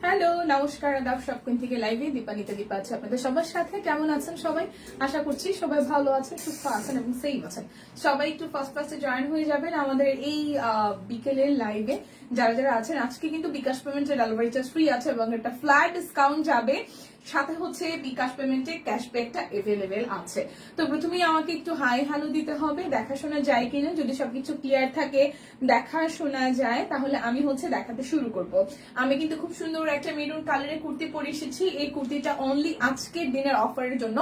Hello, নমস্কার, আদাব। সবকিন থেকে লাইভে দীপানিতে দীপা আছে আপনাদের সবার সাথে। কেমন আছেন সবাই? আশা করছি সবাই ভালো আছেন, সুস্থ আছেন এবং সেম আছেন। সবাই একটু ফার্স্টে জয়েন হয়ে যাবেন আমাদের এই বিকেলের লাইভে। যারা যারা আছেন, আজকে কিন্তু বিকাশ পেমেন্টের ডেলিভারি চার্জ ফ্রি আছে এবং একটা ফ্ল্যাট ডিসকাউন্ট যাবে, সাথে হচ্ছে বিকাশ পেমেন্টে ক্যাশব্যাকটা এভেলেবেল আছে। তো প্রথমেই আমাকে একটু হাই হ্যালো দিতে হবে, দেখাশোনা যায় কিনা। যদি সবকিছু ক্লিয়ার থাকে, দেখাশোনা যায়, তাহলে আমি হচ্ছে দেখাতে শুরু করব। আমি কিন্তু খুব সুন্দর একটা মেরুন কালারের কুর্তি পরে এসেছি। এই কুর্তিটা অনলি আজকের দিনের অফারের জন্য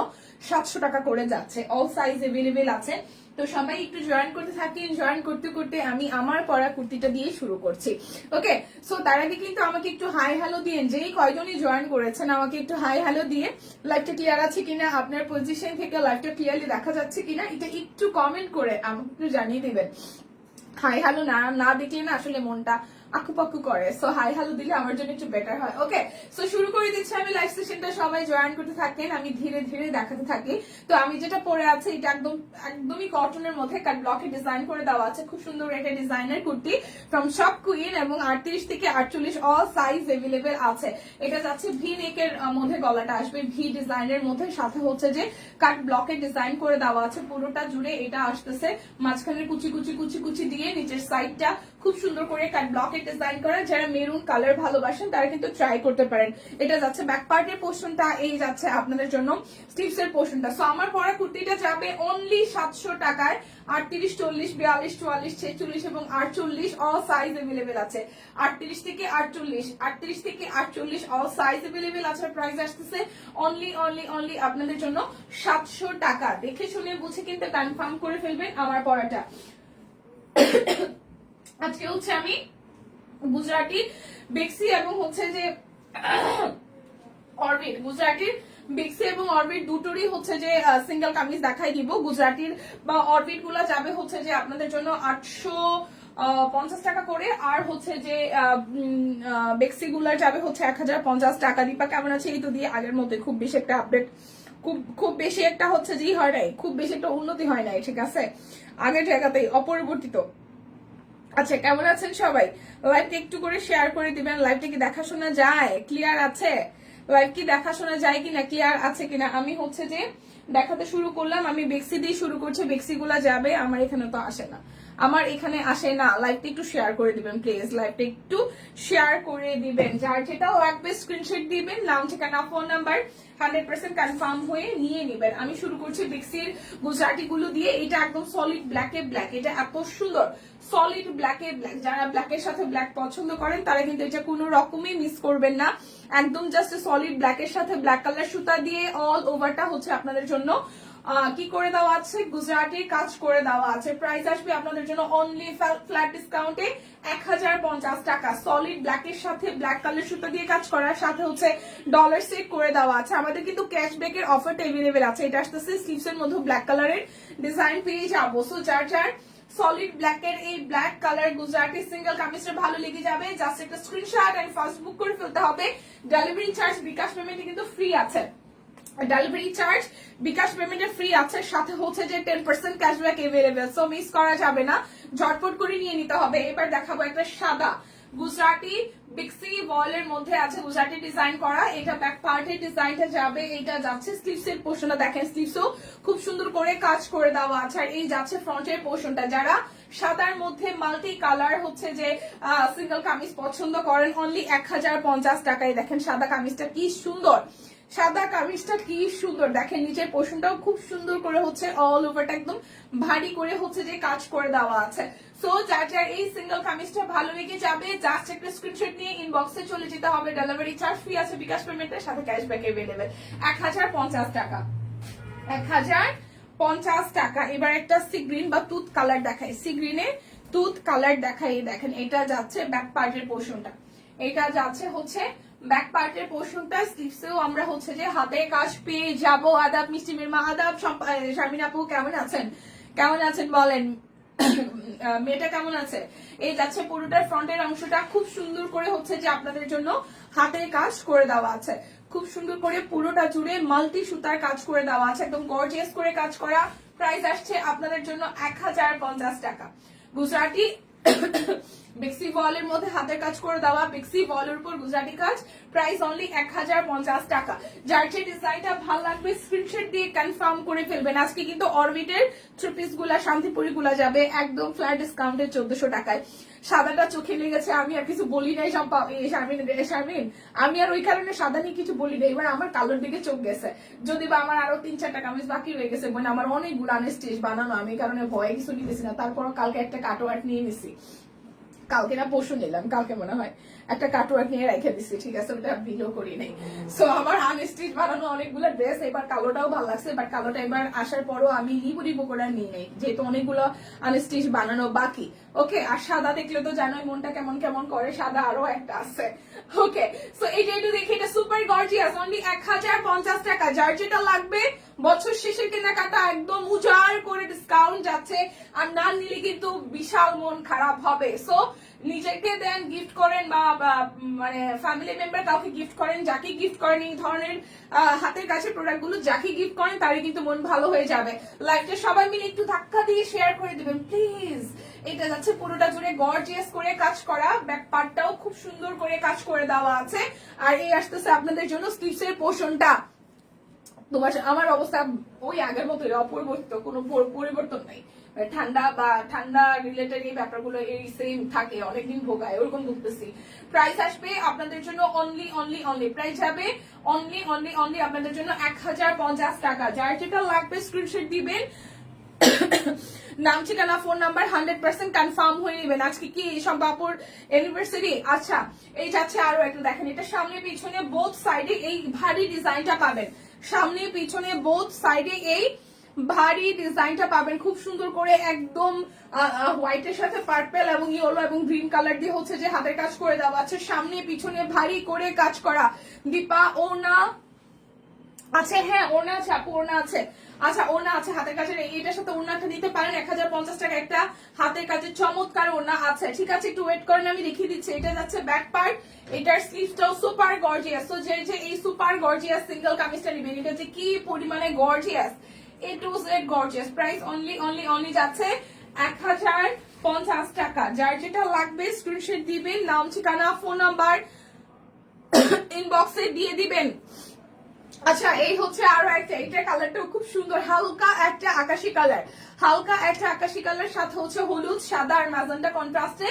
700 টাকা করে যাচ্ছে। অল সাইজ এভেলেবেল আছে। তো সবাই একটু জয়েন করতে থাকেন। জয়েন করতে করতে আমি আমার পরা কুর্তিটা দিয়ে শুরু করছি। ওকে, সো তার আগে কিন্তু আমাকে একটু হাই হ্যালো দিয়ে, যেই কয়জনই জয়েন করেছেন আমাকে একটু হাই হ্যালো দিয়ে লাইভটা ক্লিয়ার আছে কিনা, আপনার পজিশন থেকে লাইভটা ক্লিয়ারলি দেখা যাচ্ছে কিনা, এটা একটু কমেন্ট করে আমাকে একটু জানিয়ে দিবেন। হাই হ্যালো না দেখলে না আসলে মনটা আকুপাকু করে। সো হাই হ্যালো দিলে আমার জন্য একটু বেটার হয়। ওকে, সো শুরু করে দিচ্ছি আমি লাইভ সেশনটা। সবাই জয়েন করতে থাকেন, আমি ধীরে ধীরে দেখাতে থাকি। তো আমি যেটা পরে আছে এটা একদমই কটনের মধ্যে কাট ব্লকে ডিজাইন করে দেওয়া আছে। খুব সুন্দর একটা ডিজাইনের কুর্তি ফ্রম শপ কুইন এবং 38 থেকে 48 অল সাইজ এভেলেবেল আছে। এটা যাচ্ছে ভি নেকের মধ্যে, গলাটা আসবে ভি ডিজাইনের মধ্যে, সাথে হচ্ছে যে কাট ব্লকে ডিজাইন করে দেওয়া আছে পুরোটা জুড়ে। এটা আসতেছে মাঝখানে কুচি কুচি কুচি কুচি দিয়ে, নিচের সাইডটা খুব সুন্দর করে কাট ব্লকে ডিজাইন করা। যারা মেরুন কালার ভালোবাসেন তারা কিন্তু ট্রাই করতে পারেন। এটা যাচ্ছে ব্যাক পার্টের পোর্শনটা, এই যাচ্ছে আপনাদের জন্য স্লিভস এর পোর্শনটা। সো আমার পরা কুর্তিটা যাবে অনলি 700 টাকায়। 38, 40, 42, 44, 46 এবং 48 অল সাইজ এভেলেবেল আছে। 38 থেকে 48, 38 থেকে 48 অল সাইজ এভেলেবেল আছে। প্রাইস আসতেছে অনলি আপনাদের জন্য 700 টাকা। দেখে শুনে বুঝে কিন্তু কনফার্ম করে ফেলবেন আমার পরাটা। আজকে হচ্ছে আমি গুজরাটি বেক্সি এবং হচ্ছে যে অরবিট, গুজরাটির বেক্সি এবং অরবিট দুটোরই হচ্ছে যে সিঙ্গেল কামিজ দেখাই দিব। গুজরাটির বা অরবিট গুলা যাবে হচ্ছে যে আপনাদের জন্য 850 টাকা করে, আর হচ্ছে যে বেক্সি গুলা যাবে হচ্ছে 1050 টাকা। দীপা কেমন আছে? এই তো দিয়ে আগের মধ্যে খুব বেশি একটা আপডেট, খুব বেশি একটা হচ্ছে যে হয় নাই, খুব বেশি একটা উন্নতি হয় নাই, ঠিক আছে, আগের জায়গাতেই অপরিবর্তিত। আচ্ছা, কেমন আছেন সবাই? লাইভটা একটু করে শেয়ার করে দিবেন। লাইভটা কি দেখাশোনা যায়? ক্লিয়ার আছে? লাইভ কি দেখাশোনা যায় কিনা, ক্লিয়ার আছে কিনা? আমি হচ্ছে যে দেখাতে শুরু করলাম। আমি বেক্সি দিয়ে শুরু করছি। বেক্সি গুলা যাবে, আমার এখানে তো আসে না, আমার এখানে আসে না। লাইভটা একটু শেয়ার করে দিবেন প্লিজ। লাইভটা একটু শেয়ার করে দিবেন। যার যেটাও লাগবে স্ক্রিনশট দিবেন, নাম, ঠিকানা, ফোন নাম্বার 100% কনফার্ম হয়ে নিয়ে নেবেন। আমি শুরু করছি বেক্সির গুজরাটি গুলো দিয়ে। এটা একদম সলিড ব্ল্যাকে ব্ল্যাক, এটা এত সুন্দর সলিড ব্ল্যাকে ব্ল্যাক। যারা ব্ল্যাকের সাথে ব্ল্যাক পছন্দ করেন তারা কিন্তু এটা কোনো রকমই মিস করবেন না। একদম জাস্ট সলিড ব্ল্যাকের সাথে ব্ল্যাক কালার সুতা দিয়ে অল ওভারটা হচ্ছে আপনাদের জন্য কি করে দেওয়া আছে, গুজরাটির কাজ করে দেওয়া আছে। প্রাইস আসবে আপনাদের জন্য অনলি ফ্ল্যাট ডিসকাউন্টে 1050 টাকা। সলিড ব্ল্যাকের সাথে ব্ল্যাক কালার সুতা দিয়ে কাজ করার সাথে হচ্ছে ডলার সেট করে দেওয়া আছে। আমাদের কিন্তু ক্যাশব্যাকের অফারটা এভেলেবেল আছে। এটা আসতেছে স্লিভস এর মধ্যে ব্ল্যাক কালারের ডিজাইন পেয়ে যাবো। সো যার যার সলিড ব্ল্যাকের এই ব্ল্যাক কালার গুজরাটি সিঙ্গেল কামিজটা ভালো লেগে যাবে, জাস্ট একটা স্ক্রিনশট এন্ড ফার্স্ট বুক করে ফেলতে হবে। ডেলিভারি চার্জ বিকাশ পেমেন্টে কিন্তু ফ্রি আছে। ডেলিভারি চার্জ বিকাশ পেমেন্টে ফ্রি আছে, সাথে হচ্ছে যে 10% ক্যাশব্যাক এভেলেবেল। সো মিস করা যাবে না, ঝটপট করে নিয়ে নিতে হবে। এবার দেখাবো একটা সাদা গুজরাটি বিক্সি ওয়ালের মধ্যে আছে, গুজরাটি ডিজাইন করা। এটা ব্যাক পার্টের ডিজাইনটা যাবে, এটা যাচ্ছে স্লিভস এর পোর্শনটা। দেখেন স্লিভসও খুব সুন্দর করে কাজ করে দেওয়া আছে। আর এই যাচ্ছে ফ্রন্টের পোর্শনটা। যারা সাদার মধ্যে মাল্টি কালার হচ্ছে যে সিঙ্গেল কামিজ পছন্দ করেন, অনলি 1050 টাকায়। দেখেন সাদা কামিজটা কি সুন্দর, সাদা কামিজটা কি সুন্দর। দেখেন নিচের পোর্শনটাও খুব সুন্দর করে হচ্ছে অল ওভারটা একদম ভারী করে হচ্ছে যে কাজ করে দেওয়া আছে। সো যার যার এই সিঙ্গেল কামিজটা ভালো লেগে যাবে, জাস্ট একটা স্ক্রিনশট নিয়ে ইনবক্সে চলে যেতে হবে। ডেলিভারি চার্জ ফ্রি আছে বিকাশ পেমেন্টের সাথে ক্যাশব্যাক এভেলেবেল। 1050 টাকা, 1050 টাকা। এবার একটা সি গ্রিন বা তুত কালার দেখাই, সি গ্রিনে তুত কালার দেখাই। দেখেন এটা যাচ্ছে ব্যাক পার্টের পোর্শনটা, এটা যাচ্ছে হচ্ছে ব্যাক পার্টের পোর্শনটা। স্লিভসেও আমরা হচ্ছে যে হাতে কাজ পেয়ে যাবো। আদাব মিষ্টি মির্মা, আদাব শারমিন আপু, কেমন আছেন? কেমন আছেন বলেন? মেয়েটা কেমন আছে? এই যাচ্ছে পুরোটার ফ্রন্টের অংশটা খুব সুন্দর করে হচ্ছে যে আপনাদের জন্য হাতে কাজ করে দেওয়া আছে। খুব সুন্দর করে পুরোটা জুড়ে মাল্টি সুতার কাজ করে দেওয়া আছে, একদম গর্জিয়াস করে কাজ করা। প্রাইস আসছে আপনাদের জন্য 1050 টাকা। গুজরাটি বিক্সি ওয়ালের মধ্যে হাতের কাজ করে দেওয়া, বিক্সি ওয়ালের উপর গুজরাটি কাজ, প্রাইস অনলি 1050 টাকা। যার যে ডিজাইনটা ভালো লাগবে স্ক্রিনশট দিয়ে কনফার্ম করে ফেলবেন। আজকে কিন্তু অরবিটের থ্রি পিস গুলা, শান্তিপুরি গুলা যাবে একদম ফ্ল্যাট ডিসকাউন্টে 1400 টাকায়। সাদাটা চোখে লেগেছে, আমি আর কিছু বলি নাই, সব শারমিন আমি আর ওই কারণে সাদা নিয়ে কিছু বলি নাই, এবার আমার কালোর দিকে চোখ গেছে। যদি বা আমার আরো 3-4টা কামিজ বাকি রয়ে গেছে, মানে আমার অনেকগুলো আনস্টিচ বানানো, আমি এই কারণে ভয়ে কিছু নিতেছি না। তারপর কালকে একটা কাটোয়ার্ট নিয়ে নিছি, কালকে না পরশু নিলাম, কালকে মনে হয় একটা কাটোয়ার্ট নিয়ে রেখে দিচ্ছি, ঠিক আছে, ওটা ভিডিও করি নাই। সো আমার আনস্টিচ বানানো অনেকগুলো ড্রেস, এবার কালোটাও ভালো লাগছে, বাট কালোটা এবার আসার পরও আমি রিবো করে নিয়ে নেই, যেহেতু অনেকগুলো আনস্টিচ বানানো বাকি। ওকে, আর সাদা দেখলে তো জানোই মনটা কেমন কেমন করে, সাদা আরো একটা আছে। ওকে, সো এইটা একটু দেখি, এটা সুপার গর্জিয়াস, অনলি 1050 টাকা। যার যেটা লাগবে বছর শেষের কেনাকাটা একদম উজাড় করে ডিসকাউন্ট যাচ্ছে, আর না নিলে কিন্তু বিশাল মন খারাপ হবে। সো নিজেকে দেন, গিফট করেন, বা মানে ফ্যামিলি মেম্বার কাউকে গিফট করেন, যাকে গিফট করেন এই ধরনের হাতের কাছে প্রোডাক্ট গুলো যাকে গিফট করেন তারই কিন্তু মন ভালো হয়ে যাবে। লাইভটা সবাই মিলে একটু ধাক্কা দিয়ে শেয়ার করে দিবেন প্লিজ। এটা যাচ্ছে পুরোটা জুড়ে গর্জিয়াস করে কাজ করা, ব্যাক পার্টটাও খুব সুন্দর করে কাজ করে দেওয়া আছে। আর এই আসতেছে আপনাদের জন্য স্লিভস এর পোর্শনটা। তোমার আমার অবস্থা ওই আগের মতোই, অপরিবর্তিত, কোনো পরিবর্তন নাই। ঠান্ডা রিলেটেড এই ব্যাপারগুলো এই সেম থাকে, অনেকদিন ভোগায়, ওরকম বুঝতেছি। প্রাইস আসবে আপনাদের জন্য অনলি প্রাইস যাবে অনলি আপনাদের জন্য 1050 টাকা। যার যেটা লাগবে স্ক্রিনশট দিবেন, নাম ঠিকানা ফোন নাম্বার 100% কনফার্ম হয়ে নেবেন। আজকে কি সম্পাপুর অ্যানিভার্সারি। আচ্ছা, এই যাচ্ছে আরো একটা, দেখেন এটা সামনে পিছনে বোথ সাইডে এই ভারী ডিজাইনটা পাবেন, সামনে পিছনে বোথ সাইডে এই ভারী ডিজাইনটা পাবেন খুব সুন্দর করে, একদম হোয়াইটের সাথে পার্পল এবং ইয়েলো এবং গ্রিন কালার দিয়ে হচ্ছে যে হাতের কাজ করে দেওয়া আছে, সামনে পিছনে ভারী করে কাজ করা। দীপা ওনা আছে, হ্যাঁ ওনা আছে আপু, ওনা আছে। আচ্ছা, ওনা আছে হাতের কাছে, এটার সাথে ওনাটা দিতে পারেন 1050 টাকা, একটা হাতের কাছে চমৎকার ওনা আছে। ঠিক আছে, একটু ওয়েট করেন, আমি দেখিয়ে দিচ্ছি। এটা যাচ্ছে ব্যাক পার্ট, এটার স্লিভসটাও সুপার গর্জিয়াস। তো যে এই সুপার গর্জিয়াস সিঙ্গেল কামিজটা নেবেন, এটা যে কি পরিমাণে gorgeous, A to Z gorgeous. Price only যাচ্ছে 1050 টাকা। যার যেটা লাগবে স্ক্রিনশট দিবেন, নাম ঠিকানা ফোন নাম্বার ইনবক্সে দিয়ে দিবেন। আচ্ছা, এই হচ্ছে আরো একটা, এটা কালারটাও খুব সুন্দর, হালকা একটা আকাশি কালার, হালকা একটা আকাশি কালার সাথে হচ্ছে হলুদ, সাদা আর ম্যাজেন্টা কন্ট্রাস্টে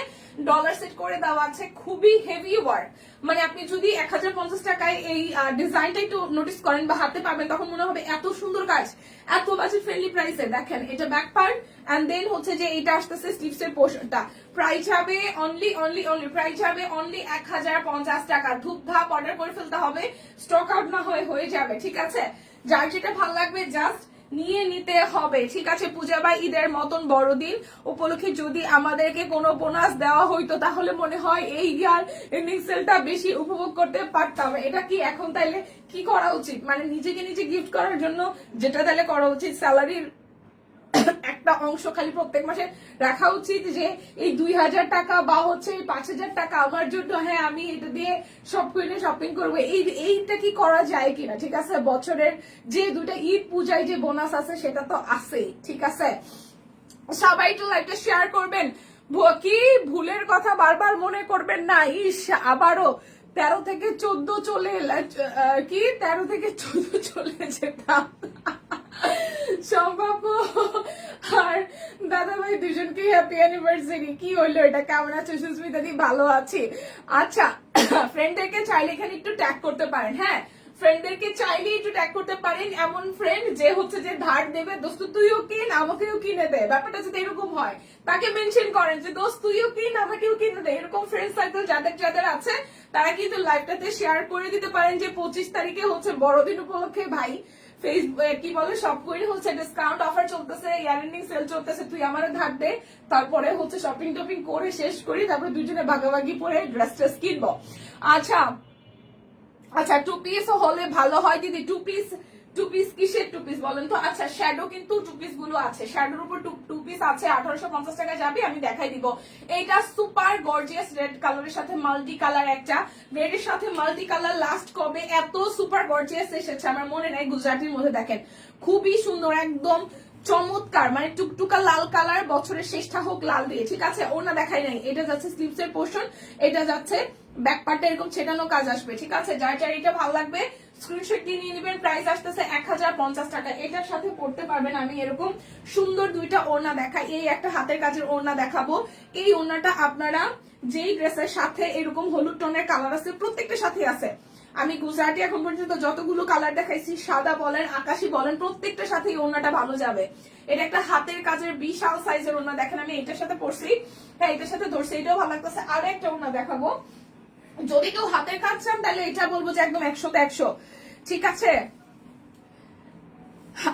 ডলার সেট করে দেওয়া আছে, খুবই হেভি ওয়ার্ক। মানে আপনি যদি 1050 টাকায় এই ডিজাইনটা একটু নোটিস করেন বা হাতে পাবেন, তখন মনে হবে এত সুন্দর কাজ, এত বাজেট ফ্রেন্ডলি প্রাইসে। দেখেন এটা ব্যাক পার্ট, এন্ড দেন হচ্ছে যে এটা আসতেছে স্লিভস এর পোর্শনটা। প্রাইস যাবে অনলি প্রাইস যাবে অনলি 1050 টাকা। ধূপধাপ অর্ডার করে ফেলতে হবে, স্টক আউট না হয়ে যাবে। ঠিক আছে, যার যেটা ভালো লাগবে জাস্ট নিয়ে নিতে হবে। ঠিক আছে, পূজা বা ঈদের মতন বড়দিন উপলক্ষে যদি আমাদেরকে কোনো বোনাস দেওয়া হইতো, তাহলে মনে হয় এই ইয়ার এন্ডিং সেলটা বেশি উপভোগ করতে পারতাম। এটা কি এখন তাইলে কি করা উচিত, মানে নিজেকে নিজে গিফট করার জন্য যেটা তাহলে করা উচিত, স্যালারির একটা অংশ খালি প্রত্যেক মাসে রাখা উচিত, যে এই 2000 টাকা বা হচ্ছে 5000 টাকা আমার জন্য, হ্যাঁ আমি এটা দিয়ে সব কিনে শপিং করবো, এইটা কি করা যায় কিনা। ঠিক আছে, বছরের যে দুটা ঈদ পূজায় যে বোনাস আছে সেটা তো আছেই। ঠিক আছে, সবাই একটু লাইভটা শেয়ার করবেন, কি ভুলের কথা বারবার মনে করবেন না। ইস, আবারও 13 থেকে 14 চলে, কি 13 থেকে 14 চলে যেতাম সম্ভব। আর দাদা ভাই দুজনকে হ্যাপি অ্যানিভার্সারি। কি হইলো এটা, কেমন আছো সুস্মিতা দি? ভালো আছি। আচ্ছা, ফ্রেন্ডদেরকে চাইলে এখানে একটু ট্যাগ করতে পারেন, হ্যাঁ ফ্রেন্ডদেরকে চাইলে একটু ট্যাগ করতে পারেন, এমন ফ্রেন্ড যে হচ্ছে যে ধার দেবে, দোস্ত তুইও কিন আমাকেও কিনে দে, ব্যাপারটা যদি এরকম হয় তাকে মেনশন করেন যে দোস্ত তুইও কিন আমাকেও কিনে দে। এরকম ফ্রেন্ড সার্কেল যাদের আছে তারা কিন্তু লাইভটাতে শেয়ার করে দিতে পারেন যে 25 তারিখে হচ্ছে বড়দিন উপলক্ষে ভাই ফেসবুক কি বলে সব করে হচ্ছে ডিসকাউন্ট অফার চলতেছে, ইয়ার এন্ডিং সেল চলতেছে, তুই আমারও ধার দে, তারপরে হচ্ছে শপিং টপিং করে শেষ করি, তারপরে দুজনে ভাগাভাগি পরে ড্রেস ট্রেস কিনবো। আচ্ছা, 2 পিস হলে ভালো হয় দিদি। 2 পিস কিসের 2 পিস বলেন তো? আচ্ছা, শ্যাডো কিন্তু 2 পিস গুলো আছে, শ্যাডোর উপর 2 পিস আছে, 1850 টাকা যাবে, আমি দেখাই দিব। এইটা সুপার গর্জিয়াস রেড কালারের সাথে মাল্টি কালার, একটা রেড এর সাথে মাল্টি কালার লাস্ট কবে এত সুপার গর্জিয়াস এসেছে আমার মনে নাই, গুজরাটির মধ্যে দেখেন খুবই সুন্দর, একদম চমৎকার, মানে টুকটুকা লাল কালার, বছরের শেষটা হোক লাল দিয়ে, ঠিক আছে। ওড়না দেখাই নাই, এটা যাচ্ছে স্লিভস এর পোর্শন, এটা যাচ্ছে ব্যাক পার্টে এরকম ছেটানো কাজ আসবে, ঠিক আছে। যার যার এটা ভালো লাগবে স্ক্রিনশট দিয়ে নিয়ে নেবেন। প্রাইস আসতেছে 1050 টাকা। এটার সাথে পড়তে পারবেন আমি এরকম সুন্দর দুইটা ওড়না দেখাই। এই একটা হাতের কাজের ওড়না দেখাবো। এই ওড়নাটা আপনারা যেই ড্রেসের সাথে এরকম হলুদ টোনের কালার আছে প্রত্যেকটা সাথে আছে। আমি গুজরাটি এখন পর্যন্ত যতগুলো কালার দেখাইছি, সাদা বলেন আকাশি বলেন, প্রত্যেকটার সাথে এই ওড়নাটা ভালো যাবে। এটা একটা হাতের কাজের বিশাল সাইজের ওড়না, দেখেন আমি এটার সাথে পরছি, হ্যাঁ এটার সাথে ধরছি, এটাও ভালো লাগতেছে। আরো একটা ওড়না দেখাবো, যদি কেউ হাতের কাজ চান তাহলে এটা বলবো যে একদম 100তে 100, ঠিক আছে।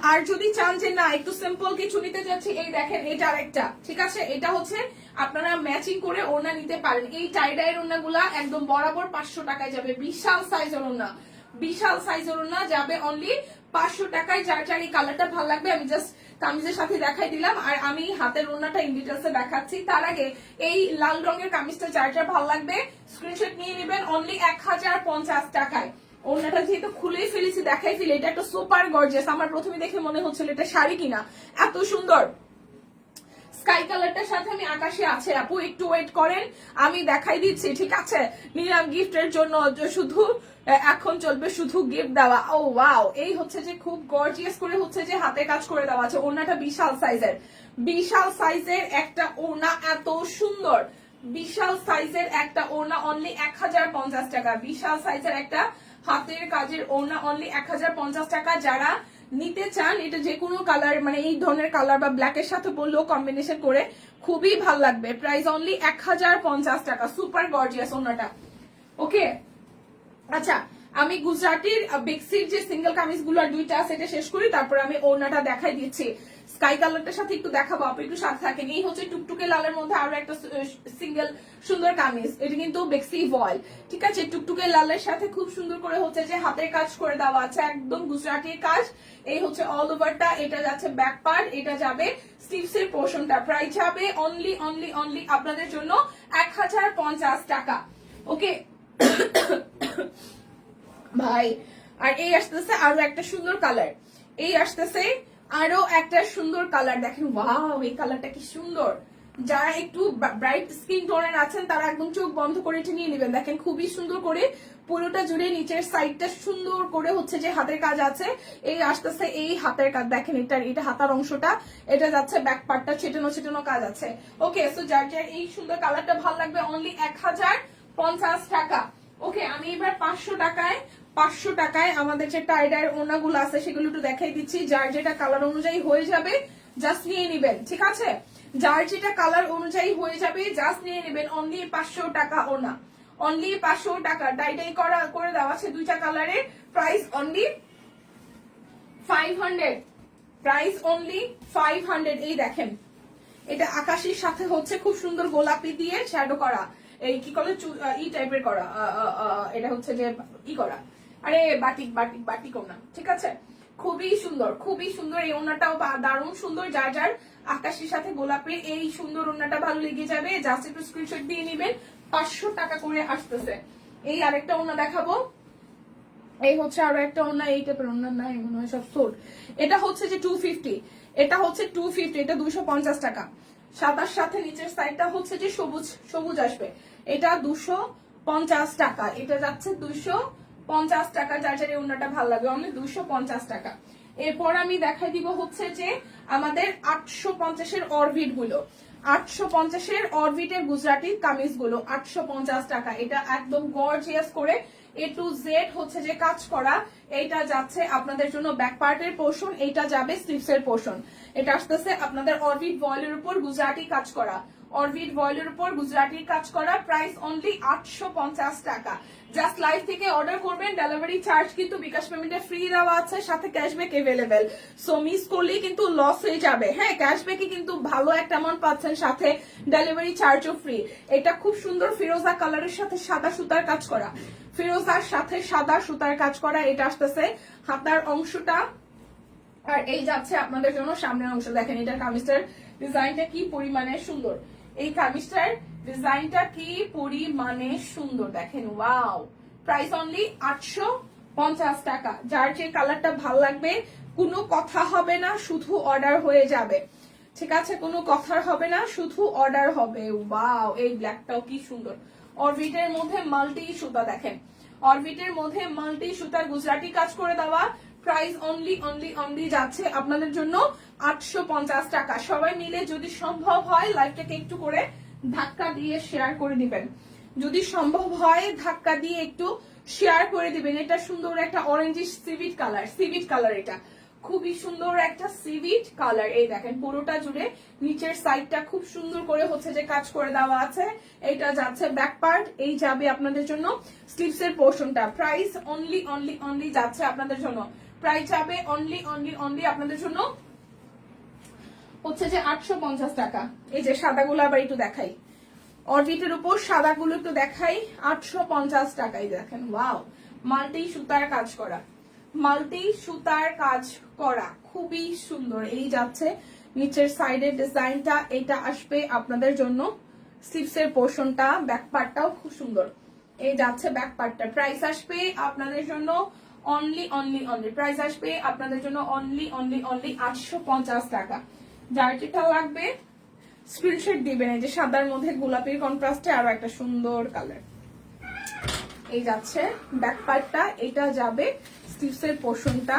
আর যদি চান যে না একটু সিম্পল কিছু নিতে যাচ্ছি, এই দেখেন এটা আরেকটা, ঠিক আছে। এটা হচ্ছে আপনারা ম্যাচিং করে ওড়না নিতে পারেন। এই টাইডাইয়ের ওড়নাগুলা একদম বরাবর 500 টাকায় যাবে। বিশাল সাইজের ওড়না, বিশাল সাইজের ওড়না যাবে অনলি 500 টাকায়। যার যার এই কালারটা ভালো লাগবে আমি জাস্ট কামিজের সাথে দেখাই দিলাম, আর আমি হাতের ওড়নাটা ইন ডিটেলসে দেখাচ্ছি। তার আগে এই লাল রঙের কামিজটা যার যার ভালো লাগবে স্ক্রিনশট নিয়ে নেবেন অনলি 1050 টাকায়। ওড়নাটা যেহেতু খুলেই ফেলেছি দেখাই ফেলি, এটা একটা সুপার গর্জিয়াস। আমার প্রথমে দেখে মনে হচ্ছিল এটা শাড়ি কিনা, এত সুন্দর। স্কাই কালারটার সাথে আমি আকাশে আছে, আপু একটু ওয়েট করেন আমি দেখাই দিচ্ছি, ঠিক আছে। নিলাম গিফটের জন্য, শুধু এখন চলবে শুধু গিফট দেওয়া। ও ওয়াও, এই হচ্ছে যে খুব গর্জিয়াস করে হচ্ছে যে হাতে কাজ করে দেওয়া আছে। ওড়নাটা বিশাল সাইজের, বিশাল সাইজের একটা ওড়না, এত সুন্দর। বিশাল সাইজের একটা ওড়না অনলি 1050 টাকা। বিশাল সাইজের একটা হাতের কাজের ওড়না অনলি 1050 টাকা। যারা নিতে চান এটা যে কোনো কালার, মানে এই ধরনের কালার বা ব্ল্যাকের সাথে বললেও কম্বিনেশন করে খুবই ভালো লাগবে। প্রাইস অনলি 1050 টাকা। সুপার গর্জিয়াস ওড়নাটা, ওকে। আচ্ছা, আমি গুজরাটির বেক্সির যে সিঙ্গেল কামিজ গুলো আর দুইটা সেটা শেষ করি, তারপরে আমি ওড়নাটা দেখাই দিচ্ছি। স্কাই কালারটার সাথে একটু দেখাবো, আপনি একটু সাথে থাকেন। এই হচ্ছে টুকটুকে লালের মধ্যে আরো একটা সিঙ্গেল সুন্দর কামিজ, এটা কিন্তু বেক্সি ভয়েল, ঠিক আছে। টুকটুকে লালের সাথে খুব সুন্দর করে হচ্ছে যে হাতের কাজ করে দেওয়া আছে, একদম গুজরাটির কাজ। এই হচ্ছে অল ওভারটা, এটা যাচ্ছে ব্যাক পার্ট, এটা যাবে স্লিভস এর পোর্শনটা। প্রাইস যাবে অনলি অনলি অনলি আপনাদের জন্য 1050 টাকা, ওকে ভাই। আর এই আসতেছে আরো একটা সুন্দর কালার, এই আসতেছে আরো একটা সুন্দর কালার, দেখেন ওয়াও এই কালারটা কি সুন্দর। যারা একটু ব্রাইট স্কিন টোনের আছেন তারা একদম চোখ বন্ধ করে এটা নিয়ে নেবেন। দেখেন খুবই সুন্দর করে পুরোটা জুড়ে নিচের সাইডটা সুন্দর করে হচ্ছে যে হাতের কাজ আছে। এই আসতেছে এই হাতের কাজ, দেখেন এটা হাতার অংশটা, এটা যাচ্ছে ব্যাক পার্টটা ছেটানো ছেটানো কাজ আছে, ওকে। সো যার যার এই সুন্দর কালারটা ভালো লাগবে অনলি 1050 টাকা, ওকে। আমি এবার 500 টাকায় আমাদের যে টাইডার ওড়নাগুলো আছে সেগুলো একটু দেখাই দিচ্ছি। যার যেটা কালার অনুযায়ী হয়ে যাবে জাস্ট নিয়ে নেবেন, ঠিক আছে। যার যেটা কালার অনুযায়ী হয়ে যাবে জাস্ট নিয়ে নেবেন। অনলি 500 টাকা ওড়না, অনলি 500 টাকা। টাইডাই করে দেওয়া আছে দুইটা কালারের। Price only 500, price only 500। এই দেখেন এটা আকাশের সাথে হচ্ছে খুব সুন্দর গোলাপি দিয়ে শ্যাডো করা, এই কি করে ই টাইপের করা, এটা হচ্ছে যে ই করা, আরে বাটিক বাটিক বাটিক ওড়না, ঠিক আছে। খুবই সুন্দর, খুবই সুন্দর। এই ওড়নাটাও দারুণ সুন্দর। যার যার আকাশের সাথে গোলাপের এই সুন্দর ওড়নাটা ভালো লেগে যাবে জাস্ট একটু স্ক্রিনশট দিয়ে নেবেন। 500 টাকা করে আসতেছে। এই আরেকটা ওড়না দেখাবো, এই হচ্ছে আরো একটা ওড়না, এই টাইপের ওড়না নাই মনে হয় সব সোল্ড। এটা হচ্ছে যে 250, এটা হচ্ছে 250, এটা 250 টাকা। সাদার সাথে নিচের সাইডটা হচ্ছে যে সবুজ সবুজ আসবে, এটা 250 টাকা। এটা যাচ্ছে 250 টাকা। যার যার এই ওড়নাটা ভালো লাগে অনলি 250 টাকা। এরপর আমি দেখাই দিব হচ্ছে যে আমাদের 850-এর অরবিট গুলো, 850-এর অরবিটের গুজরাটি কামিজ গুলো 850 টাকা। এটা একদম গর্জিয়াস করে A to Z হচ্ছে যে কাজ করা। এইটা যাচ্ছে আপনাদের জন্য ব্যাক পার্টের পোর্শন, এইটা যাবে স্লিভস এর পোর্শন। এটা আসতেছে আপনাদের অরবিট ভয়েলের উপর গুজরাটি কাজ করা, অরবিট ভয়েলের উপর গুজরাটির কাজ করা। প্রাইস অনলি 850 টাকা। জাস্ট লাইভ থেকে অর্ডার করবেন, ডেলিভারি চার্জ কিন্তু বিকাশ পেমেন্টে ফ্রি দেওয়া আছে, সাথে ক্যাশব্যাক এভেলেবেল। সো মিস করলেই কিন্তু লস হয়ে যাবে। হ্যাঁ, ক্যাশব্যাকে কিন্তু ভালো একটা অ্যামাউন্ট পাচ্ছেন, সাথে ডেলিভারি চার্জও ফ্রি। এটা খুব সুন্দর ফিরোজা কালারের সাথে সাদা সুতার কাজ করা, ফিরোজার সাথে সাদা সুতার কাজ করা। এটা আসতেছে হাতার অংশটা, আর এই যাচ্ছে আপনাদের জন্য সামনের অংশ। দেখেন এটার কামিজটার ডিজাইনটা কি পরিমাণে সুন্দর, এই কামিজটার ডিজাইনটা কি পরিমাণে সুন্দর, দেখেন ওয়াও। প্রাইস অনলি 50 টাকা। যার যে কালারটা ভাল লাগবে কোনো কথা হবে না, শুধু অর্ডার হয়ে যাবে। ঠিক আছে, কোনো কথা হবে না, শুধু অর্ডার হবে। ওয়াও, এই ব্ল্যাকটাও কি সুন্দর। অরবিটের মধ্যে মাল্টি সুতা দেখেন, অরবিটের মধ্যে মাল্টি সুতার গুজরাটি কাজ করে দেওয়া। প্রাইস অনলি অনলি অনলি যাচ্ছে আপনাদের জন্য 850 টাকা। সবাই মিলে যদি সম্ভব হয় লাইভটাকে একটু করে ধাক্কা দিয়ে শেয়ার করে দিবেন, যদি সম্ভব হয় ধাক্কা দিয়ে একটু শেয়ার করে দিবেন। এটা সুন্দর একটা অরেঞ্জিশ সিভিট কালার, সিভিট কালার, এটা খুবই সুন্দর একটা সিভিট কালার। এই দেখেন পুরোটা জুড়ে নিচের সাইডটা খুব সুন্দর করে হচ্ছে যে কাজ করে দেওয়া আছে। এটা যাচ্ছে ব্যাক পার্ট, এই যাবে আপনাদের জন্য স্লিভস এর পোর্শনটা। প্রাইস অনলি অনলি অনলি যাচ্ছে আপনাদের জন্য, প্রাইস যাবে অনলি অনলি অনলি আপনাদের জন্য হচ্ছে যে 850 টাকা। এই যে সাদাগুলো আবার একটু দেখাই, অরবিটের উপর সাদাগুলো একটু দেখাই, 850 টাকাই। দেখেন ওয়াও, মাল্টি সুতার কাজ করা, মাল্টি সুতার কাজ করা, খুবই সুন্দর। এই যাচ্ছে নিচের সাইডের ডিজাইনটা, এটা আসবে আপনাদের জন্য স্লিভস এর পোর্শনটা, ব্যাক পার্টটাও খুব সুন্দর। এই যাচ্ছে ব্যাক পার্টটা। প্রাইস আসবে আপনাদের জন্য অনলি অনলি অনলি, প্রাইস আসবে আপনাদের জন্য অনলি অনলি অনলি 850 টাকা। যার যেটা লাগবে স্ক্রিনশট দিবেন। এই যে সাদার মধ্যে গোলাপির কন্ট্রাস্টে আরো একটা সুন্দর কালার। এই যাচ্ছে ব্যাক পার্টটা, এটা যাবে স্লিভস এর পোর্শনটা,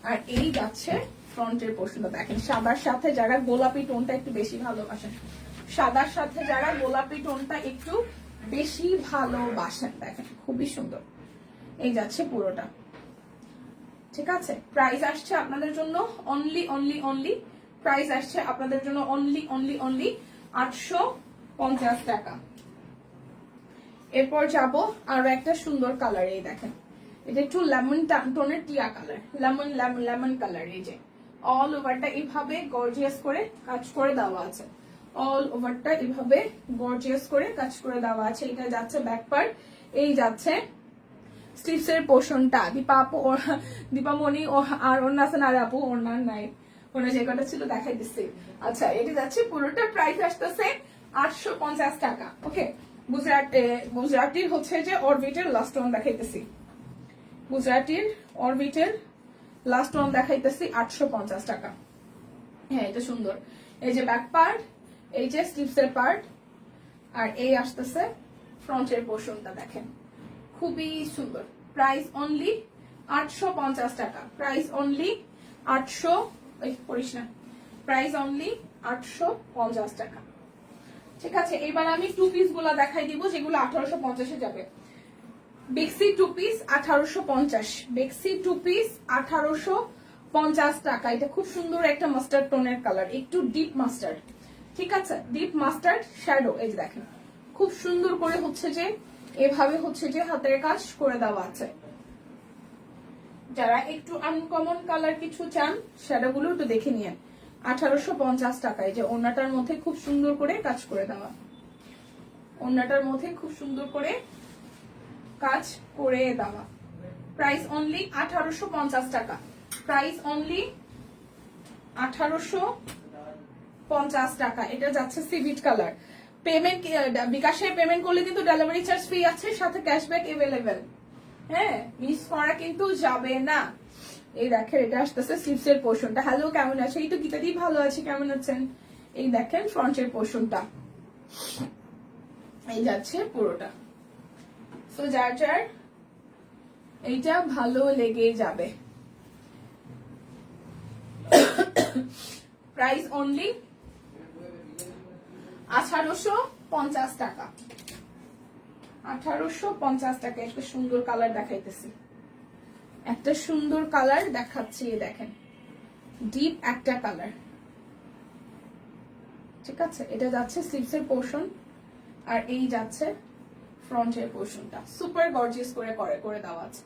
আর এই যাচ্ছে ফ্রন্টের পোর্শনটা। দেখেন সাদার সাথে যারা গোলাপি টোনটা একটু বেশি ভালোবাসেন, সাদার সাথে যারা গোলাপি টোনটা একটু বেশি ভালোবাসেন, দেখেন খুবই সুন্দর। এই যাচ্ছে পুরোটা, ঠিক আছে। প্রাইস আসছে আপনাদের জন্য অনলি অনলি অনলি, প্রাইস আসছে আপনাদের জন্য অনলি অনলি অনলি 850 টাকা। এরপর যাব আরো একটা সুন্দর কালার। এই দেখেন এটা একটু লেমন টোনের টিয়া colour, lemon lemon lemon colour. এই যে অল ওভারটা এইভাবে গর্জিয়াস করে কাজ করে দেওয়া আছে, অল ওভারটা এইভাবে গর্জিয়াস করে কাজ করে দেওয়া আছে। এটা যাচ্ছে ব্যাক পার্ট, এই যাচ্ছে স্লিভস এর পোর্শনটা। দীপা আপু, দীপামণি আর অন্য আছে না আপু, ওনার নাই, ওনার যে কটা ছিল দেখাই দিচ্ছি। আচ্ছা, এটা যাচ্ছে পুরোটা, প্রাইস আসতেছে 850 টাকা। ওকে, গুজরাটির হচ্ছে যে অরবিটের লাস্ট ওয়ান দেখাইতেছি, গুজরাটির অরবিটের লাস্ট ওয়ান দেখাইতেছি 850 টাকা। হ্যাঁ, এটা সুন্দর। এই যে ব্যাক পার্ট, এই যে স্লিভস এর পার্ট, আর এই আসতেছে ফ্রন্টের পোর্শনটা। দেখেন খুবই সুন্দর। প্রাইস অনলি 850 টাকা, প্রাইস অনলি 800, করিস না, প্রাইস অনলি 850 টাকা। ঠিক আছে, এবার আমি টু পিস গুলা দেখাই দিব যেগুলো 1850 যাবে। বেক্সি টু পিস 1850, বেক্সি টু পিস 1850 টাকা। এটা খুব সুন্দর একটা মাস্টার্ড টোনের কালার, একটু ডিপ মাস্টার্ড, ঠিক আছে, ডিপ মাস্টার্ড শ্যাডো। এই যে দেখেন খুব সুন্দর করে হচ্ছে যে এভাবে হচ্ছে যে হাতের কাজ করে দেওয়া আছে। যারা একটু আনকমন কালার কিছু চান শ্যাডো গুলো একটু দেখে নিয়েন। 1850 টাকায় যে ওড়নাটার মধ্যে খুব সুন্দর করে কাজ করে দেওয়া, ওড়নাটার মধ্যে খুব সুন্দর করে কাজ করে দেওয়া। প্রাইস অনলি 1850 টাকা, প্রাইস অনলি 1850 টাকা। এটা যাচ্ছে সিভিট কালার। পেমেন্ট বিকাশে পেমেন্ট করলে কিন্তু ডেলিভারি চার্জ ফ্রি আছে, সাথে ক্যাশব্যাক এভেলেবেল। হ্যাঁ, মিস করা কিন্তু যাবে না। এই দেখেন এটা আসতেছে স্লিভস এর পোর্শনটা। হ্যালো, কেমন আছে? এই তো গীতাদি ভালো আছে, কেমন আছেন? এই দেখেন ফ্রন্টের পোর্শনটা, এই যাচ্ছে পুরোটা। সো যার যার এইটা ভালো লেগে যাবে। প্রাইস অনলি 1850 টাকা, 1850 টাকা। একটা সুন্দর কালার দেখাইতেছি, একটা সুন্দর কালার দেখাচ্ছি। দেখেন ডিপ একটা কালার, ঠিক আছে। এটা যাচ্ছে স্লিভস এর পোর্শন, আর এই যাচ্ছে ফ্রন্টের পোর্শনটা। সুপার গর্জিয়াস করে করে দেওয়া আছে।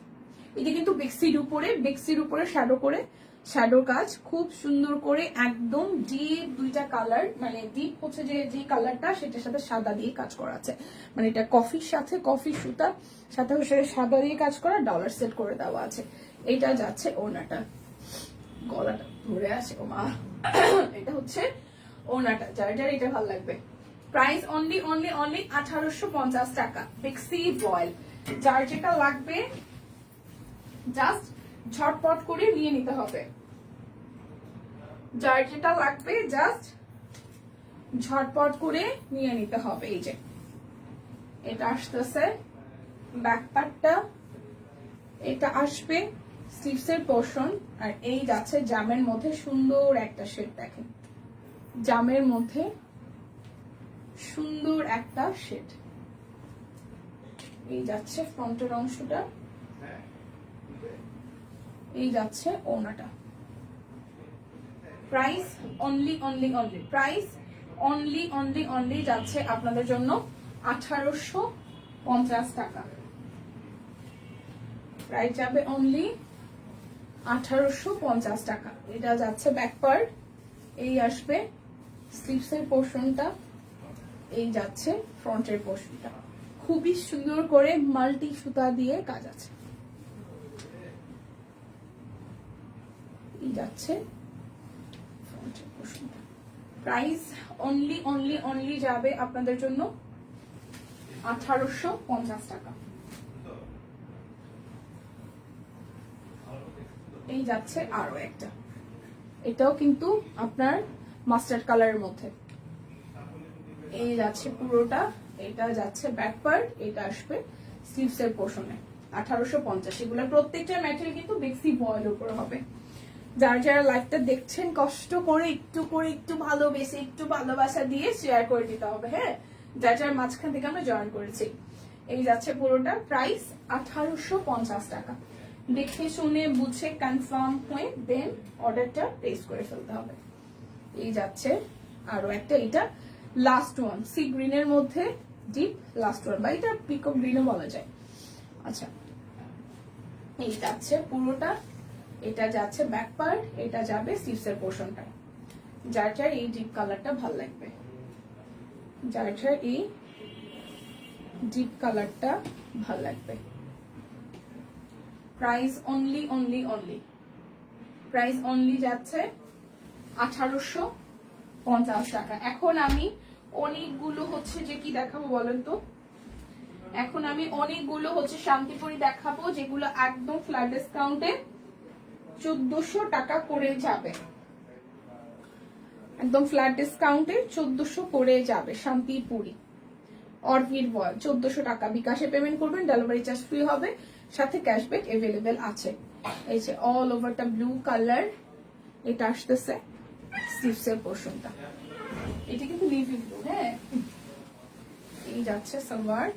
এটা কিন্তু বেক্সির উপরে শ্যাডো করে, শ্যাডো কাজ খুব সুন্দর করে, একদম ডিপ দুইটা কালার, মানে ডিপ হচ্ছে যে কালারটা সেটার সাথে সাদা দিয়ে কাজ করা আছে। মানে এটা কফির সাথে, কফি সুতা সাথে সাদা দিয়ে কাজ করা, ডলার সেট করে দেওয়া আছে। এইটা যাচ্ছে ওনাটা, গলাটা ধরে আছে ও মা। এটা হচ্ছে ওনাটা, যার যার এটা ভালো লাগবে। প্রাইস অনলি অনলি অনলি 1850 টাকা। বেক্সি বয়েল, যার যেটা লাগবে জাস্ট ঝটপট করে নিয়ে নিতে হবে। যার যেটা লাগবে জাস্ট ঝটপট করে নিয়ে নিতে হবে। এই যে এটা আসতেছে ব্যাক পার্টটা, এটা আসবে স্লিভসের পোর্শন, আর এই যাচ্ছে জামের মধ্যে সুন্দর একটা শেড। দেখেন জামের মধ্যে সুন্দর একটা শেড। এই যাচ্ছে ফ্রন্টের অংশটা, এই যাচ্ছে ওড়নাটা। Price only only only price only only only যাচ্ছে আপনাদের জন্য 1850 টাকা। প্রাইস যাবে অনলি 1850 টাকা। এটা যাচ্ছে ব্যাক পার্ট, এই আসবে স্লিভসের পোর্শনটা, এই যাচ্ছে ফ্রন্টের পোর্শনটা। খুবই সুন্দর করে মাল্টি সুতা দিয়ে কাজ আছে। এই যাচ্ছে ফ্রন্টের পোর্শনটা। প্রাইস অনলি অনলি অনলি যাবে আপনাদের জন্য 1850 টাকা। এই যাচ্ছে আরো একটা, এটাও কিন্তু আপনার মাস্টার্ড কালারের মধ্যে। এই যাচ্ছে পুরোটা, এটা যাচ্ছে ব্যাক পার্ট, এটা আসবে স্লিভস এর পোর্শনে 1850। এগুলো প্রত্যেকটা ম্যাটেরিয়াল কিন্তু বেক্সি বয়েল উপর হবে। যারা যারা লাইভটা দেখছেন কষ্ট করে একটু ভালোবেসে একটু ভালোবাসা দিয়ে শেয়ার করে দিতে হবে। হ্যাঁ, যার যার মাঝখান থেকে আমরা জয়েন করেছি। এই যাচ্ছে পুরোটা, প্রাইস 1850 টাকা। দেখে শুনে বুঝে কনফার্ম হয়ে দেন অর্ডারটা প্লেস করে ফেলতে হবে। এই যাচ্ছে আরো একটা, এটা লাস্ট ওয়ান, সি গ্রিনের মধ্যে ডিপ লাস্ট ওয়ান, বা এটা পিকক গ্রিনও বলা যায়। আচ্ছা, এই যাচ্ছে পুরোটা, এটা যাচ্ছে ব্যাক পার্ট, এটা যাবে স্লিভসের পোর্শনটা। যার যার এই ডিপ কালারটা ভাল লাগবে, যার যার এই ডিপ কালারটা ভাল লাগবে। Price only only only price only যাচ্ছে 1850 টাকা। এখন আমি অনেকগুলো হচ্ছে যে কি দেখাবো বলেন তো, এখন আমি অনেকগুলো হচ্ছে শান্তিপুরি দেখাবো যেগুলো একদম ফ্ল্যাট ডিসকাউন্টে 1400 টাকা করে যাবে। একদম ফ্ল্যাট ডিসকাউন্টে 1400 করে যাবে শান্তিপুরি অরভিড বয়েল 1400 টাকা। বিকাশে পেমেন্ট করবেন, ডেলিভারি চার্জ ফ্রি হবে, সাথে ক্যাশব্যাক এভেলেবেল আছে। এই যে অল ওভারটা ব্লু কালার, এটা আসতেছে স্লিভসের পোর্শনটা, এটা কিন্তু নেভি ব্লু। হ্যাঁ, এই যাচ্ছে সালোয়ার,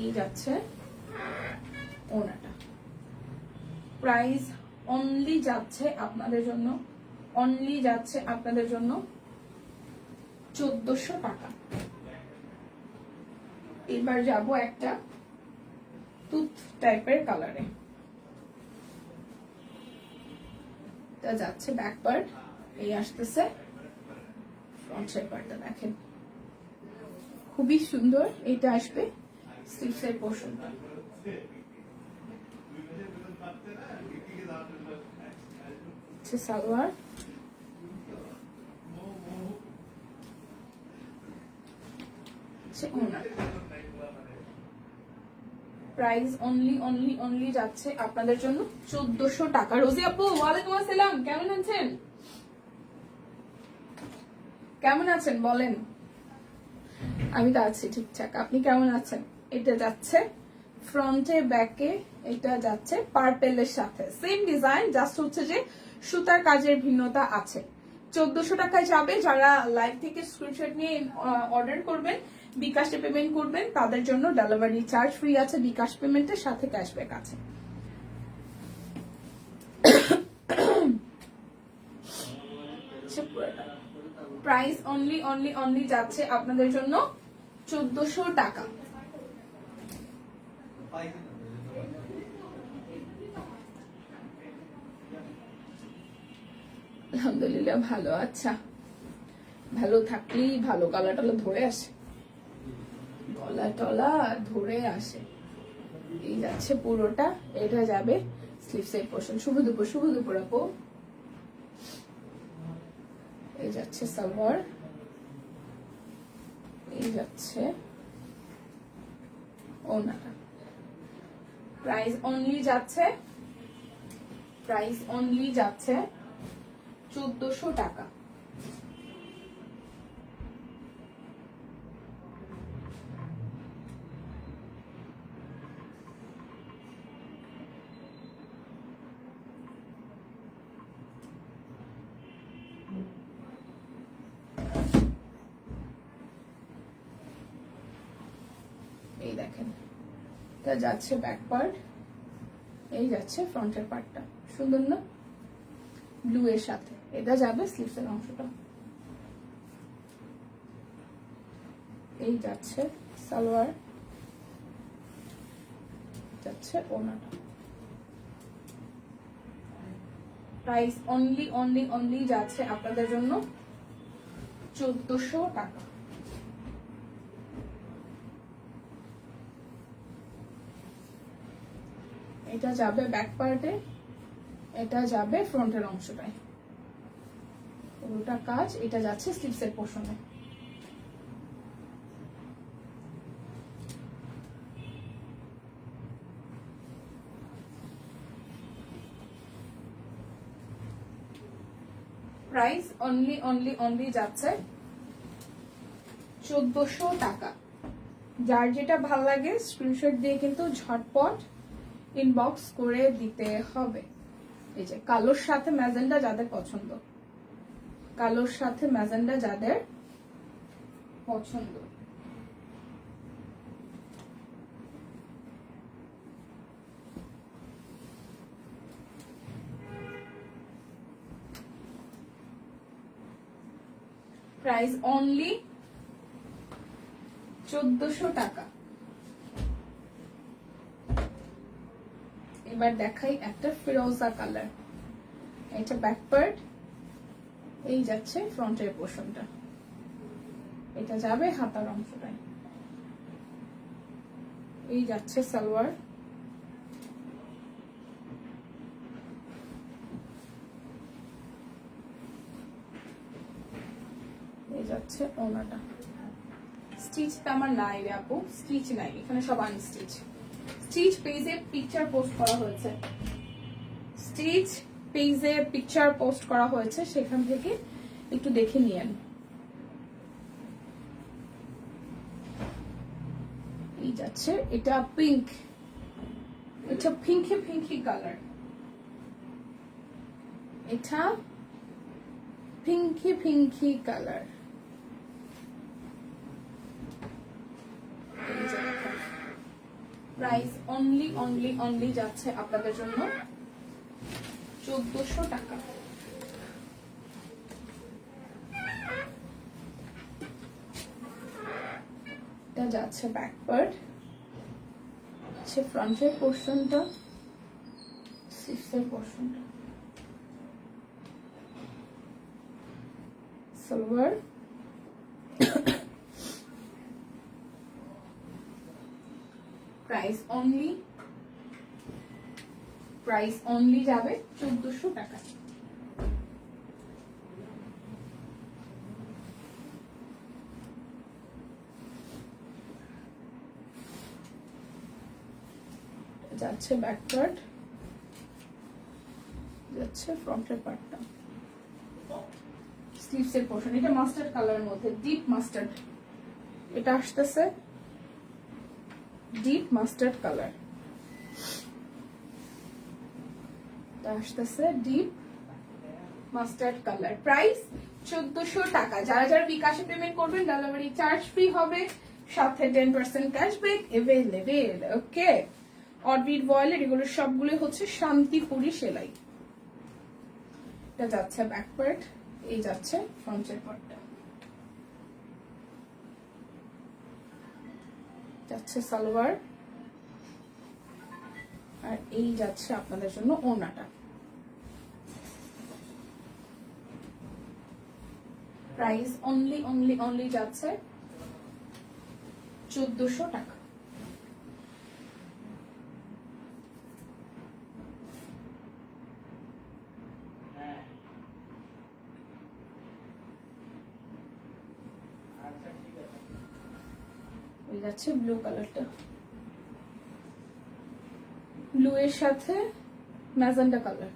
এই যাচ্ছে ওড়নাটা। প্রাইস অনলি যাচ্ছে আপনাদের জন্য, অনলি যাচ্ছে আপনাদের জন্য 1400 টাকা। এবার যাব একটা তুত টাইপের কালারে, এটা যাচ্ছে ব্যাক পার্ট, এই আসতেছে ফ্রন্টের পার্টটা। দেখেন খুবই সুন্দর, এটা আসবে স্লিভসের পোর্শনটা। Salwar, price only only only যাচ্ছে আপনাদের জন্য 1400 টাকা। রোজি আপু ওয়ালাইকুম আসসালাম, কেমন আছেন? কেমন আছেন বলেন? আমি তো আছি ঠিকঠাক, আপনি কেমন আছেন? এটা যাচ্ছে ফ্রন্টে ব্যাকে, এটা যাচ্ছে পার্পেলের সাথে সেম ডিজাইন, জাস্ট হচ্ছে যে সুতার কাজের ভিন্নতা আছে। 1400 টাকায় যাবে। যারা লাইভ থেকে স্ক্রিনশট নিয়ে অর্ডার করবেন, বিকাশে পেমেন্ট করবেন, তাদের জন্য ডেলিভারি চার্জ ফ্রি আছে বিকাশ পেমেন্টের সাথে, ক্যাশব্যাক আছে। প্রাইস অনলি অনলি অনলি যাচ্ছে আপনাদের জন্য 1400 টাকা। আলহামদুলিল্লাহ ভালো। আচ্ছা, ভালো থাকলেই ভালো, গলা টলা ধরে আসে, গলা টলা ধরে আসে। এই যাচ্ছে পুরোটা, এটা যাবে স্লিভসের পোর্শন। শুভ দুপুর, শুভ দুপুর আপু। এই যাচ্ছে সালোয়ার, এই যাচ্ছে ওড়নাটা। প্রাইস অনলি যাচ্ছে 1400 টাকা। এই দেখেন, এটা যাচ্ছে ব্যাক পার্ট, এই যাচ্ছে ফ্রন্টের পার্টটা, সুন্দর না ব্লু এর সাথে। এটা যাবে স্লিভসের অংশটা, এই যাচ্ছে সালোয়ার, যাচ্ছে ওড়নাটা। প্রাইস অনলি যাচ্ছে আপনাদের জন্য 1400 টাকা। এটা যাবে ব্যাক পার্টে, এটা যাবে ফ্রন্টের অংশটায়, পুরোটা কাজ। এটা যাচ্ছে স্লিভসের পোর্শনে। প্রাইস অনলি যাচ্ছে 1400 টাকা। যার যেটা ভাল লাগে স্ক্রিনশট দিয়ে কিন্তু ঝটপট ইনবক্স করে দিতে হবে। এই যে কালোর সাথে ম্যাজেন্ডা যাদের পছন্দ, কালোর সাথে ম্যাজেন্ডা যাদের পছন্দ, প্রাইস অনলি 1400 টাকা। এবার দেখাই একটা ফিরোজা কালার, এটা ব্যাক পার্ট, এই যাচ্ছে ফ্রন্টের পোর্শনটা, এটা যাবে হাতার অংশটায়, এই যাচ্ছে সালোয়ার, এই যাচ্ছে ওড়নাটা। স্টিচটা আমার নাই রে আপু, স্টিচ নাই এখানে, সব আনস্টিচ। স্টিচ পেজে পিকচার পোস্ট করা হয়েছে, স্টিচ পেজে পিকচার পোস্ট করা হয়েছে, সেখান থেকে একটু দেখে নিয়েন। এই যাচ্ছে, এটা পিঙ্ক, এটা পিঙ্কি কালার, এটা পিঙ্কি কালার। প্রাইস অনলি যাচ্ছে আপনাদের জন্য 1400 টাকা। এটা যাচ্ছে ব্যাক পার্ট, হচ্ছে ফ্রন্টের পোর্শনটা, স্লিভসের পোর্শনটা, সালোয়ার, প্রাইস অনলি যাবে 1400 টাকা। যাচ্ছে ব্যাক পার্ট, যাচ্ছে ফ্রন্টের পার্টটা, স্লিভসের পোর্শন। এটা মাস্টার্ড কালারের মধ্যে, ডিপ মাস্টার্ড, এটা আসতেছে ডিপ মাস্টার্ড কালার, এটা আসতেছে ডিপ মাস্টার্ড কালার। প্রাইস 1400 টাকা। যারা যারা বিকাশে পেমেন্ট করবেন ডেলিভারি চার্জ ফ্রি হবে, সাথে 10% ক্যাশব্যাক এভেলেবেল। ওকে, অরবিট ভয়েলের এগুলো সবগুলো হচ্ছে শান্তিপুরি সেলাই। এটা যাচ্ছে ব্যাক পার্ট, এই যাচ্ছে ফ্রন্টের পার্টটা, যাচ্ছে সালোয়ার, আর এই যাচ্ছে আপনাদের জন্য ওড়নাটা। প্রাইস অনলি যাচ্ছে 1400 টাকা। যাচ্ছে ব্লু কালারটা, ব্লু এর সাথে ম্যাজেন্ডা কালার,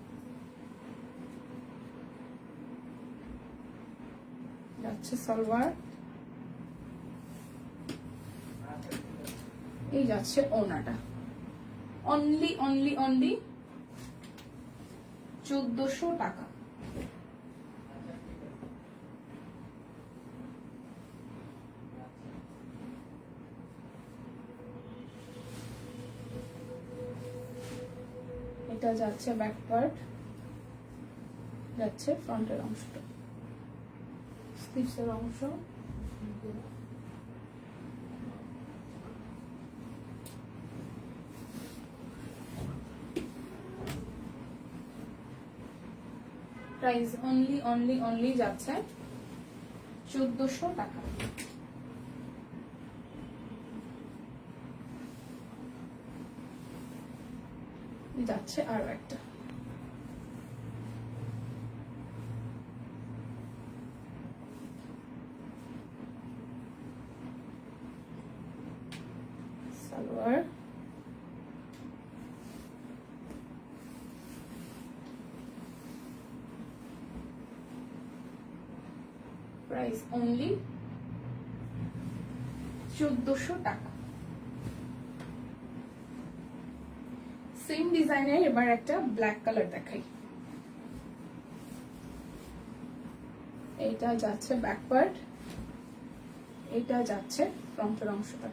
যাচ্ছে সালোয়ার, এই যাচ্ছে ওড়নাটা। অনলি অনলি অনলি 1400 টাকা। এটা যাচ্ছে ব্যাক পার্ট, যাচ্ছে ফ্রন্টের অংশটা, স্লিভসের অংশ, প্রাইস অনলি অনলি অনলি যাচ্ছে 1400 টাকা। যাচ্ছে আরো একটা, সালোয়ার, প্রাইস অনলি 1400 টাকা। সেম ডিজাইনের এবার একটা ব্ল্যাক কালার দেখাই। এটা যাচ্ছে ব্যাক পার্ট, এটা যাচ্ছে ফ্রন্টের অংশটা,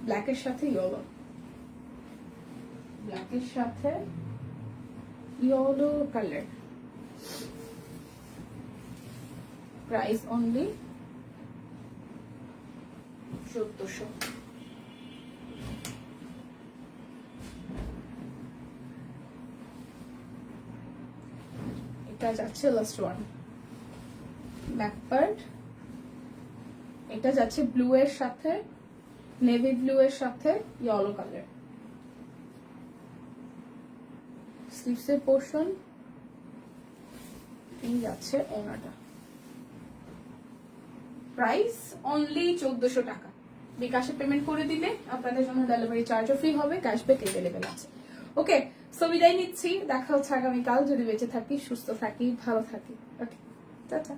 ব্ল্যাকের সাথে ইয়েলো, ব্ল্যাকের সাথে ইয়েলো কালার, প্রাইস অনলি 1400। এটা যাচ্ছে লাস্ট ওয়ান, ব্যাক পার্ট, এটা যাচ্ছে ব্লু এর সাথে নেভি ব্লু এর সাথে ইয়েলো কালার, স্লিভসের পোর্শন, এই যাচ্ছে ওড়নাটা। প্রাইস অনলি 1400 টাকা। বিকাশে পেমেন্ট করে দিলে আপনাদের জন্য ডেলিভারি চার্জও ফ্রি হবে, ক্যাশব্যাক অ্যাভেলেবেল আছে। ওকে, সো বিদায় নিচ্ছি, দেখা হচ্ছে আগামীকাল, যদি বেঁচে থাকি, সুস্থ থাকি, ভালো থাকি। ওকে, টাটা।